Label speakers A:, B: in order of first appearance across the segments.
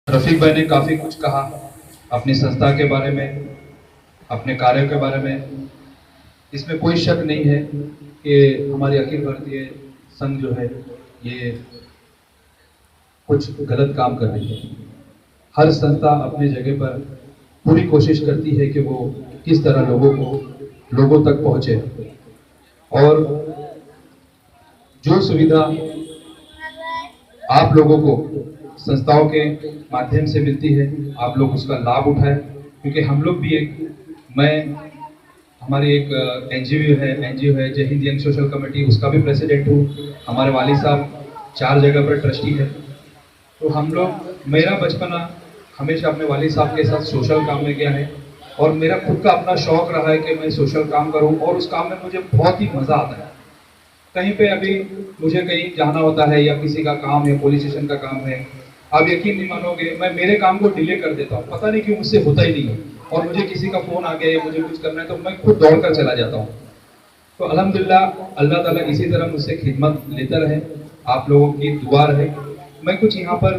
A: रफीक भाई ने काफ़ी कुछ कहा अपनी संस्था के बारे में, अपने कार्यों के बारे में। इसमें कोई शक नहीं है कि हमारी अखिल भारतीय संघ जो है ये कुछ गलत काम कर रही है। हर संस्था अपनी जगह पर पूरी कोशिश करती है कि वो किस तरह लोगों तक पहुंचे और जो सुविधा आप लोगों को संस्थाओं के माध्यम से मिलती है आप लोग उसका लाभ उठाएं, क्योंकि हम लोग भी हमारी एक एनजीओ है जय हिंद यंग सोशल कमेटी, उसका भी प्रेसिडेंट हूँ। हमारे वाली साहब 4 जगह पर ट्रस्टी है। तो हम लोग, मेरा बचपना हमेशा अपने वाली साहब के साथ सोशल काम में गया है और मेरा खुद का अपना शौक रहा है कि मैं सोशल काम करूं और उस काम में मुझे बहुत ही मज़ा आता है। कहीं पे अभी मुझे कहीं जाना होता है या किसी का काम है, पुलिस स्टेशन का काम है, आप यकीन नहीं मानोगे मैं मेरे काम को डिले कर देता हूँ, पता नहीं क्यों मुझसे होता ही नहीं है। और मुझे किसी का फ़ोन आ गया या मुझे कुछ करना है तो मैं खुद दौड़ कर चला जाता हूँ। तो अल्हम्दुलिल्लाह अल्लाह ताला इसी तरह मुझसे खिदमत लेता रहे, आप लोगों की दुआ रहे। मैं कुछ यहाँ पर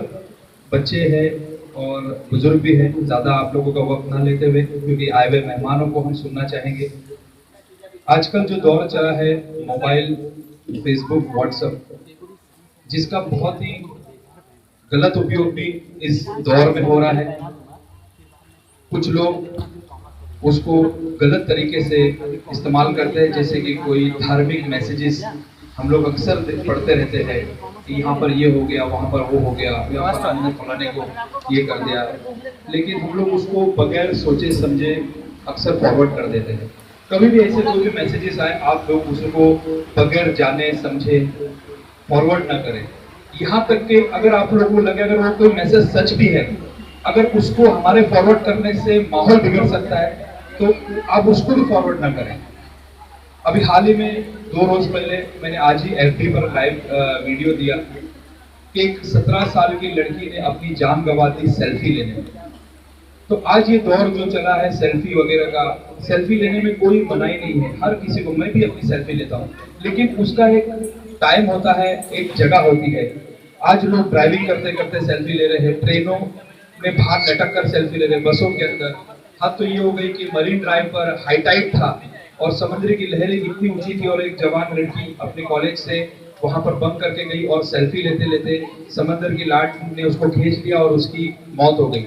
A: बच्चे हैं और बुजुर्ग भी हैं, ज़्यादा आप लोगों का वक्त ना लेते हुए, क्योंकि आए हुए मेहमानों को हम सुनना चाहेंगे। आजकल जो दौर चला है मोबाइल, फेसबुक, व्हाट्सएप, जिसका बहुत ही गलत उपयोग भी इस दौर में हो रहा है। कुछ लोग उसको गलत तरीके से इस्तेमाल करते हैं, जैसे कि कोई धार्मिक मैसेजेस हम लोग अक्सर पढ़ते रहते हैं कि यहाँ पर ये हो गया, वहाँ पर वो हो गया, यहाँ पर हमने फलाने को ये कर दिया, लेकिन हम लोग उसको बगैर सोचे समझे अक्सर फॉरवर्ड कर देते हैं। कभी भी ऐसे कोई भी मैसेजेस आए आप लोग उसको बगैर जाने समझे फॉरवर्ड ना करें। यहाँ तक कि अगर आप लोगों को लगे अगर वो कोई मैसेज सच भी है, अगर उसको हमारे फॉरवर्ड करने से माहौल बिगड़ सकता है तो आप उसको भी फॉरवर्ड ना करें। अभी हाल ही में 2 रोज पहले मैंने आज ही एफबी पर लाइव वीडियो दिया कि एक 17 साल की लड़की ने अपनी जान गंवा दी सेल्फी लेने में। तो आज ये दौर जो चला है सेल्फी वगैरह का, सेल्फी लेने में कोई मनाही नहीं है, हर किसी को, मैं भी अपनी सेल्फी लेता हूँ, लेकिन उसका एक टाइम होता है, एक जगह होती है। आज लोग ड्राइविंग करते करते सेल्फी ले रहे हैं, ट्रेनों में बाहर लटक कर सेल्फी ले रहे हैं, बसों के अंदर। हद तो ये हो गई कि मरीन ड्राइव पर हाई टाइड था और समुद्र की लहरें इतनी ऊंची थी और एक जवान लड़की अपने कॉलेज से वहां पर बंक करके गई और सेल्फी लेते लेते समंदर की लाट ने उसको खींच लिया और उसकी मौत हो गई।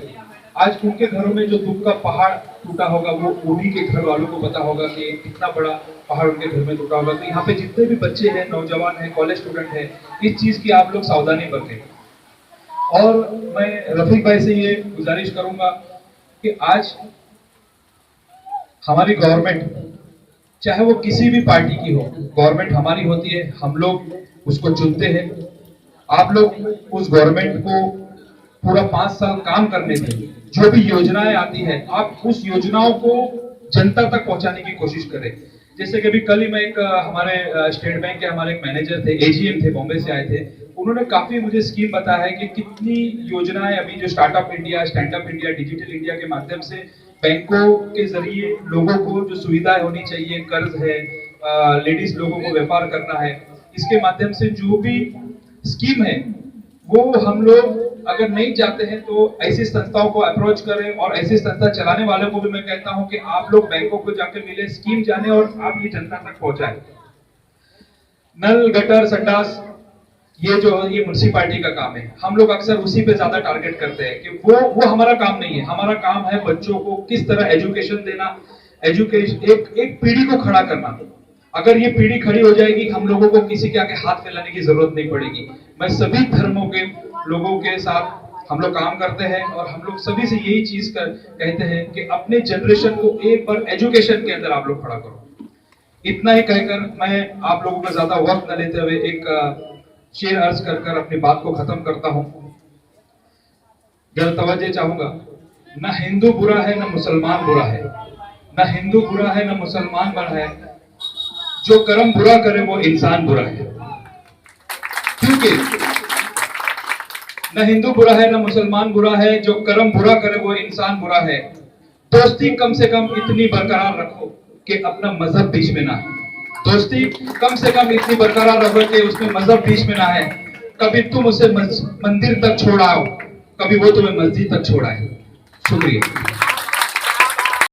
A: आज उनके घरों में जो दुख का पहाड़ टूटा होगा वो उन्हीं के घर वालों को पता होगा कि कितना बड़ा पहाड़ उनके घर में टूटा होगा। तो यहाँ पे जितने भी बच्चे हैं, नौजवान हैं, कॉलेज स्टूडेंट हैं, इस चीज की आप लोग सावधानी बरतें। और मैं रफीक भाई से ये गुजारिश करूंगा कि आज हमारी गवर्नमेंट, चाहे वो किसी भी पार्टी की हो, गवर्नमेंट हमारी होती है, हम लोग उसको चुनते हैं। आप लोग उस गवर्नमेंट को पूरा 5 साल काम करने दें। जो भी योजनाएं आती है आप उस योजनाओं को जनता तक पहुंचाने की कोशिश करें। जैसे कि अभी कल ही मैं एक हमारे स्टेट बैंक के हमारे एक मैनेजर थे, एजीएम थे, बॉम्बे से आए थे, उन्होंने काफी मुझे स्कीम बताया है कि कितनी योजनाएं अभी जो startup India, stand up India, digital India के माध्यम से बैंकों के जरिए लोगों को जो सुविधाएं होनी चाहिए, कर्ज है, लेडीज लोगों को व्यापार करना है, इसके माध्यम से जो भी स्कीम है वो हम लोग अगर नहीं चाहते हैं तो ऐसी संस्थाओं को अप्रोच करें। और ऐसी संस्था चलाने वालों को भी मैं कहता हूं कि आप लोग बैंकों को जाकर मिले, स्कीम जाने और आप ये जनता तक पहुंचाएं। नल, गटर, संडास, ये म्युनिसिपैलिटी का काम है, हम लोग अक्सर उसी पे ज्यादा टारगेट करते हैं कि वो हमारा काम नहीं है। हमारा काम है बच्चों को किस तरह एजुकेशन देना, एजुकेशन एक पीढ़ी को खड़ा करना। अगर ये पीढ़ी खड़ी हो जाएगी हम लोगों को किसी के आगे हाथ फैलाने की जरूरत नहीं पड़ेगी। मैं सभी धर्मों के लोगों के साथ हम लोग काम करते हैं और हम लोग सभी से यही चीज कहते हैं कि अपने जनरेशन को एक बार एजुकेशन के अंदर आप लोग खड़ा करो। इतना ही कहकर मैं आप लोगों का ज्यादा वक्त न लेते हुए एक शेर अर्ज कर अपनी बात को खत्म करता हूं। जरा तवज्जो चाहूंगा, न हिंदू बुरा है न मुसलमान बुरा है, न हिंदू बुरा है न मुसलमान बुरा है, जो कर्म बुरा करे वो इंसान बुरा है। क्योंकि न हिंदू बुरा है न मुसलमान बुरा है, जो कर्म बुरा करे वो इंसान बुरा है। दोस्ती कम से कम इतनी बरकरार रखो कि अपना मजहब बीच में ना है। दोस्ती कम से कम इतनी बरकरार रखो कि उसमें मजहब बीच में ना है। कभी तुम उसे मंदिर तक छोड़ाओ, कभी वो तुम्हें मस्जिद तक छोड़ाए। शुक्रिया।